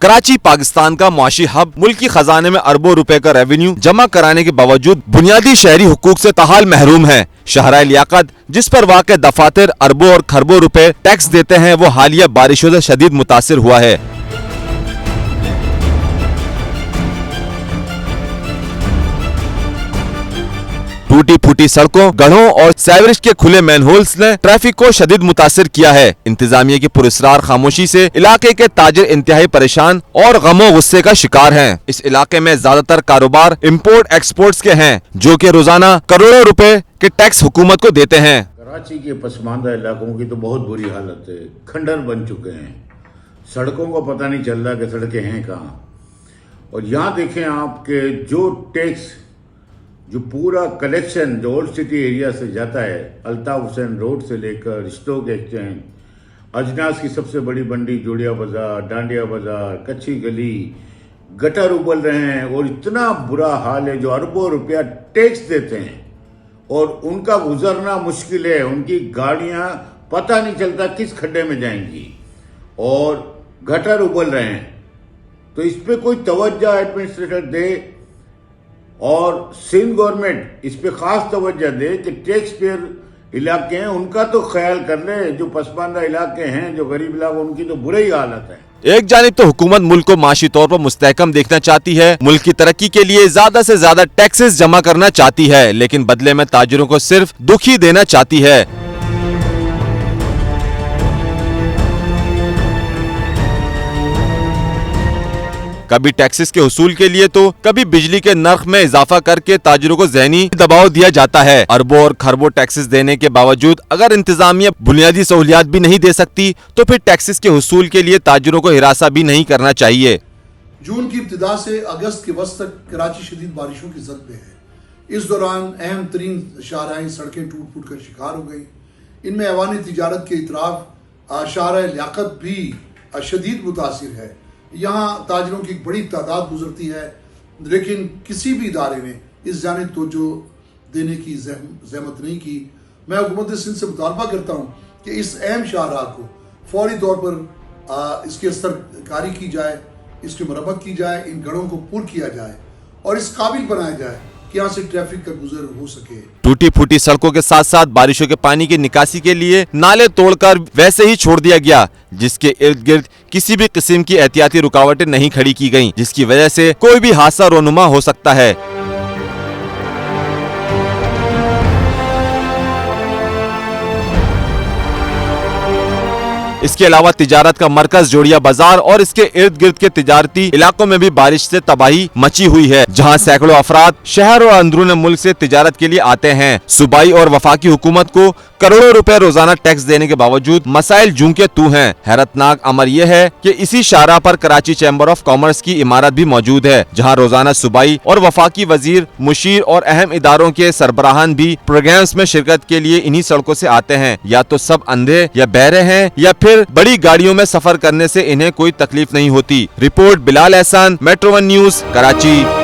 कराची पाकिस्तान का मुआशी हब मुल्क की खजाने में अरबों रुपए का रेवेन्यू जमा कराने के बावजूद बुनियादी शहरी हुकूक से ताहाल महरूम है। शहराए लियाकत जिस पर वाक़ दफातर अरबों और खरबों रुपए टैक्स देते हैं, वो हालिया बारिशों से शदीद मुतासिर हुआ है। टूटी फूटी सड़कों, गढ़ों और साइवरेज के खुले मैनहोल्स ने ट्रैफिक को शदीद मुतासिर किया है। इंतजामिया की पुरस्रार खामोशी से इलाके के ताजिर इंतहाई परेशान और गमो गुस्से का शिकार हैं। इस इलाके में ज्यादातर कारोबार इम्पोर्ट एक्सपोर्ट्स के हैं, जो कि रोजाना करोड़ों रुपए के टैक्स हुकूमत को देते हैं। कराची के पसमानदा इलाकों की तो बहुत बुरी हालत है, खंडर बन चुके हैं, सड़कों को पता नहीं चल रहा कि सड़कें हैं कहाँ। और यहाँ देखें आपके जो टैक्स जो पूरा कलेक्शन जो ओल्ड सिटी एरिया से जाता है, अल्ताफ हुसैन रोड से लेकर स्टॉक एक्सचेंज, अजनास की सबसे बड़ी मंडी जोड़िया बाजार, डांडिया बाजार, कच्ची गली, गटर उबल रहे हैं और इतना बुरा हाल है। जो अरबों रुपया टैक्स देते हैं और उनका गुजरना मुश्किल है, उनकी गाड़ियां पता नहीं चलता किस खड्डे में जाएंगी और गटर उबल रहे हैं। तो इस पे कोई तवज्जो एडमिनिस्ट्रेटर दे और सिंध गवर्नमेंट इस पे खास तवज्जो दे कि टैक्स पेयर इलाके हैं उनका तो ख्याल कर ले। जो पसमानदा इलाके हैं, जो गरीब इलाके, उनकी तो बुरी ही हालत है। एक जानिब तो हुकूमत मुल्क को माशी तौर पर मुस्तहकम देखना चाहती है, मुल्क की तरक्की के लिए ज्यादा से ज्यादा टैक्सेस जमा करना चाहती है, लेकिन बदले में ताजिरों को सिर्फ दुख ही देना चाहती है। कभी टैक्सेस के हुसूल के लिए तो कभी बिजली के नर्ख में इजाफा करके ताजिरों को ज़हनी दबाव दिया जाता है। अरबों और खरबों टैक्सेस देने के बावजूद अगर इंतजामिया बुनियादी सहूलियात भी नहीं दे सकती तो फिर टैक्सेस के हुसूल के लिए ताजिरों को हिरासा भी नहीं करना चाहिए। जून की इब्तिदा से अगस्त के वस्त तक कराची शदीद बारिशों की जद में है। इस दौरान अहम तरीन शाहराएं सड़कें टूट फूट कर शिकार हो गई। इनमें ऐवानी तिजारत के इतराफ शाहराए लियाकत भी शदीद मुतासिर है। यहाँ ताजिरों की एक बड़ी तादाद गुजरती है, लेकिन किसी भी इदारे ने इस जानिब तवज्जो देने की ज़हमत नहीं की। मैं हुकूमत सिंध से मुतालबा करता हूँ कि इस अहम शाहराह को फौरी तौर पर इसकी असरकारी की जाए, इसकी मरम्मत की जाए, इन गढ़ों को पुर किया जाए और इस काबिल बनाया जाए कि यहाँ से ट्रैफिक का गुजर हो सके। टूटी फूटी सड़कों के साथ साथ बारिशों के पानी की निकासी के लिए नाले तोड़कर वैसे ही छोड़ दिया गया, जिसके इर्द गिर्द किसी भी किस्म की एहतियाती रुकावटें नहीं खड़ी की गईं, जिसकी वजह से कोई भी हादसा रोनुमा हो सकता है। इसके अलावा तिजारत का मरकज जोड़िया बाजार और इसके इर्द गिर्द के तिजारती इलाकों में भी बारिश से तबाही मची हुई है, जहां सैकड़ों अफराद शहर और अंदरून मुल्क से तिजारत के लिए आते हैं। सूबाई और वफाकी हुकूमत को करोड़ों रुपए रोजाना टैक्स देने के बावजूद मसाइल जूं के तू हैं। हैरतनाक अमर यह है कि इसी शाहराह पर कराची चैम्बर ऑफ कॉमर्स की इमारत भी मौजूद है, जहाँ रोजाना सूबाई और वफाकी वजीर, मुशीर और अहम इदारों के सरबराहान भी प्रोग्राम्स में शिरकत के लिए इन्हीं सड़कों से आते हैं। या तो सब अंधे या बहरे हैं या फिर बड़ी गाड़ियों में सफर करने से इन्हें कोई तकलीफ नहीं होती। रिपोर्ट बिलाल एहसान, मेट्रो 1 न्यूज़, कराची।